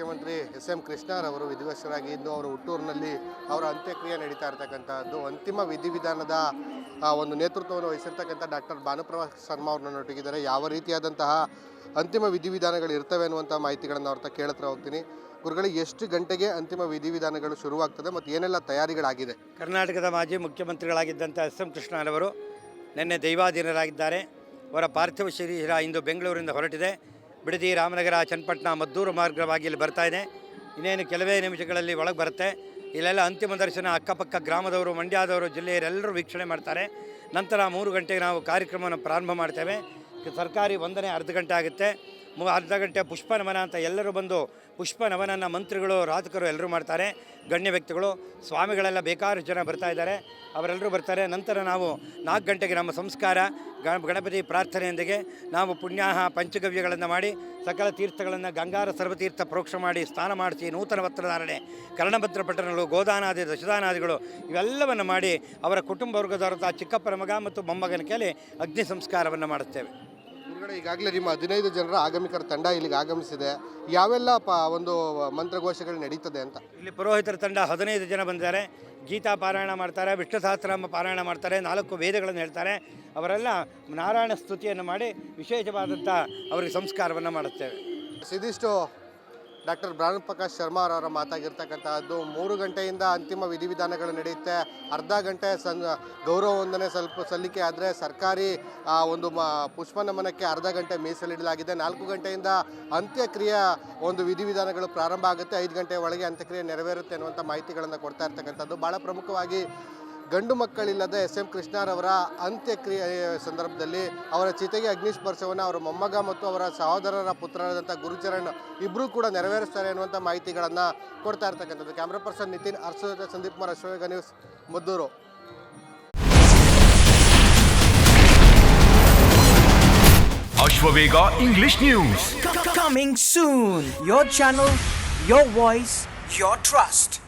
ಮುಖ್ಯಮಂತ್ರಿ ಎಸ್.ಎಂ. ಕೃಷ್ಣರವರು ವಿಧಿವಶರಾಗಿ ಇಂದು ಅವರ ಹುಟ್ಟೂರಿನಲ್ಲಿ ಅವರ ಅಂತ್ಯಕ್ರಿಯೆ ನಡೀತಾ ಇರತಕ್ಕಂಥದ್ದು. ಅಂತಿಮ ವಿಧಿವಿಧಾನದ ಒಂದು ನೇತೃತ್ವವನ್ನು ವಹಿಸಿರ್ತಕ್ಕಂಥ ಡಾಕ್ಟರ್ ಭಾನುಪ್ರಕಾಶ್ ಶರ್ಮಾ ಅವ್ರನ್ನ ನೊಟ್ಟಿಗಿದ್ದಾರೆ. ಯಾವ ರೀತಿಯಾದಂತಹ ಅಂತಿಮ ವಿಧಿವಿಧಾನಗಳು ಇರ್ತವೆ ಅನ್ನುವಂಥ ಮಾಹಿತಿಗಳನ್ನು ಅವ್ರ ಹತ್ರ ಕೇಳ್ತಾ ಹೋಗ್ತೀನಿ. ಗುರುಗಳಿಗೆ ಎಷ್ಟು ಗಂಟೆಗೆ ಅಂತಿಮ ವಿಧಿವಿಧಾನಗಳು ಶುರುವಾಗ್ತದೆ ಮತ್ತು ಏನೆಲ್ಲ ತಯಾರಿಗಳಾಗಿದೆ? ಕರ್ನಾಟಕದ ಮಾಜಿ ಮುಖ್ಯಮಂತ್ರಿಗಳಾಗಿದ್ದಂಥ ಎಸ್.ಎಂ. ಕೃಷ್ಣರವರು ನಿನ್ನೆ ದೈವಾಧೀನರಾಗಿದ್ದಾರೆ. ಅವರ ಪಾರ್ಥಿವ ಶರೀರ ಇಂದು ಬೆಂಗಳೂರಿಂದ ಹೊರಟಿದೆ. ಬಿಡದಿ, ರಾಮನಗರ, ಚನ್ನಪಟ್ಟಣ, ಮದ್ದೂರು ಮಾರ್ಗವಾಗಿ ಇಲ್ಲಿ ಬರ್ತಾ ಇದೆ. ಇನ್ನೇನು ಕೆಲವೇ ನಿಮಿಷಗಳಲ್ಲಿ ಒಳಗೆ ಬರುತ್ತೆ. ಇಲ್ಲೆಲ್ಲ ಅಂತಿಮ ದರ್ಶನ ಅಕ್ಕಪಕ್ಕ ಗ್ರಾಮದವರು, ಮಂಡ್ಯದವರು, ಜಿಲ್ಲೆಯರೆಲ್ಲರೂ ವೀಕ್ಷಣೆ ಮಾಡ್ತಾರೆ. ನಂತರ 3 ಗಂಟೆಗೆ ನಾವು ಕಾರ್ಯಕ್ರಮವನ್ನು ಪ್ರಾರಂಭ ಮಾಡ್ತೇವೆ. ಸರ್ಕಾರಿ ವಂದನೆ ಅರ್ಧ ಗಂಟೆ ಆಗುತ್ತೆ. ಅರ್ಧ ಗಂಟೆ ಪುಷ್ಪ ನಮನ ಅಂತ ಎಲ್ಲರೂ ಬಂದು ಪುಷ್ಪ ನಮನನ್ನು ಮಂತ್ರಿಗಳು, ರಾಜಕರು ಎಲ್ಲರೂ ಮಾಡ್ತಾರೆ. ಗಣ್ಯ ವ್ಯಕ್ತಿಗಳು, ಸ್ವಾಮಿಗಳೆಲ್ಲ ಬೇಕಾರು ಜನ ಬರ್ತಾ ಇದ್ದಾರೆ, ಅವರೆಲ್ಲರೂ ಬರ್ತಾರೆ. ನಂತರ ನಾವು 4 ಗಂಟೆಗೆ ನಮ್ಮ ಸಂಸ್ಕಾರ ಗಣಪತಿ ಪ್ರಾರ್ಥನೆಯೊಂದಿಗೆ ನಾವು ಪುಣ್ಯಾಹ ಪಂಚಗವ್ಯಗಳನ್ನು ಮಾಡಿ ಸಕಲ ತೀರ್ಥಗಳನ್ನು ಗಂಗಾರ ಸರ್ವತೀರ್ಥ ಪ್ರೋಕ್ಷ ಮಾಡಿ ಸ್ನಾನ ಮಾಡಿಸಿ ನೂತನ ವಸ್ತ್ರಧಾರಣೆ, ಕರ್ಣಭದ್ರ ಪಟ್ಟಣಗಳು, ಗೋದಾನಾದಿ, ದಶದಾನಾದಿಗಳು ಇವೆಲ್ಲವನ್ನು ಮಾಡಿ ಅವರ ಕುಟುಂಬ ವರ್ಗದವರ ಚಿಕ್ಕಪ್ಪನ ಮಗ ಮತ್ತು ಮೊಮ್ಮಗನ ಕೈಲಿ ಅಗ್ನಿ ಸಂಸ್ಕಾರವನ್ನು ಮಾಡುತ್ತೇವೆ. ಈಗಾಗಲೇ ನಿಮ್ಮ 15 ಜನರ ಆಗಮಿಕರ ತಂಡ ಇಲ್ಲಿಗೆ ಆಗಮಿಸಿದೆ. ಯಾವೆಲ್ಲ ಒಂದು ಮಂತ್ರಘೋಷಗಳು ನಡೀತದೆ ಅಂತ? ಇಲ್ಲಿ ಪುರೋಹಿತರ ತಂಡ 15 ಜನ ಬಂದಿದ್ದಾರೆ. ಗೀತಾ ಪಾರಾಯಣ ಮಾಡ್ತಾರೆ, ವಿಷ್ಣು ಸಹಸ್ರನಾಮ ಪಾರಾಯಣ ಮಾಡ್ತಾರೆ, 4 ವೇದಗಳನ್ನು ಹೇಳ್ತಾರೆ. ಅವರೆಲ್ಲ ನಾರಾಯಣ ಸ್ತುತಿಯನ್ನು ಮಾಡಿ ವಿಶೇಷವಾದಂಥ ಅವರಿಗೆ ಸಂಸ್ಕಾರವನ್ನು ಮಾಡುತ್ತೇವೆ. ಇದಿಷ್ಟು ಡಾಕ್ಟರ್ ಭಾನುಪ್ರಕಾಶ್ ಶರ್ಮಾ ಅವರ ಮಾತಾಗಿರ್ತಕ್ಕಂಥದ್ದು. 3 ಗಂಟೆಯಿಂದ ಅಂತಿಮ ವಿಧಿವಿಧಾನಗಳು ನಡೆಯುತ್ತೆ. ಅರ್ಧ ಗಂಟೆ ಗೌರವ ವಂದನೆ ಸಲ್ಲಿಕೆ ಆದರೆ ಸರ್ಕಾರಿ ಒಂದು ಪುಷ್ಪ ನಮನಕ್ಕೆ ಅರ್ಧ ಗಂಟೆ ಮೀಸಲಿಡಲಾಗಿದೆ. 4 ಗಂಟೆಯಿಂದ ಅಂತ್ಯಕ್ರಿಯೆ ಒಂದು ವಿಧಿವಿಧಾನಗಳು ಪ್ರಾರಂಭ ಆಗುತ್ತೆ. 5 ಗಂಟೆ ಒಳಗೆ ಅಂತ್ಯಕ್ರಿಯೆ ನೆರವೇರುತ್ತೆ ಅನ್ನುವಂಥ ಮಾಹಿತಿಗಳನ್ನು ಕೊಡ್ತಾ ಇರ್ತಕ್ಕಂಥದ್ದು. ಭಾಳ ಪ್ರಮುಖವಾಗಿ ಗಂಡು ಮಕ್ಕಳಿಲ್ಲದ ಎಸ್.ಎಂ. ಕೃಷ್ಣರವರ ಅಂತ್ಯಕ್ರಿಯೆ ಸಂದರ್ಭದಲ್ಲಿ ಅವರ ಚಿತೆಗೆ ಅಗ್ನಿಸ್ಪರ್ಶವನ್ನು ಅವರ ಮೊಮ್ಮಗ ಮತ್ತು ಅವರ ಸಹೋದರರ ಪುತ್ರರಾದಂಥ ಗುರುಚರಣ್ ಇಬ್ಬರೂ ಕೂಡ ನೆರವೇರಿಸ್ತಾರೆ ಅನ್ನುವಂಥ ಮಾಹಿತಿಗಳನ್ನು ಕೊಡ್ತಾ ಇರ್ತಕ್ಕಂಥದ್ದು. ಕ್ಯಾಮ್ರಾ ಪರ್ಸನ್ ನಿತಿನ್ ಅರ್ಸುಜ, Sandeep Kumar, Ashwavega news, Maddur. Ashwavega English News. Coming soon. Your channel, your voice, your trust.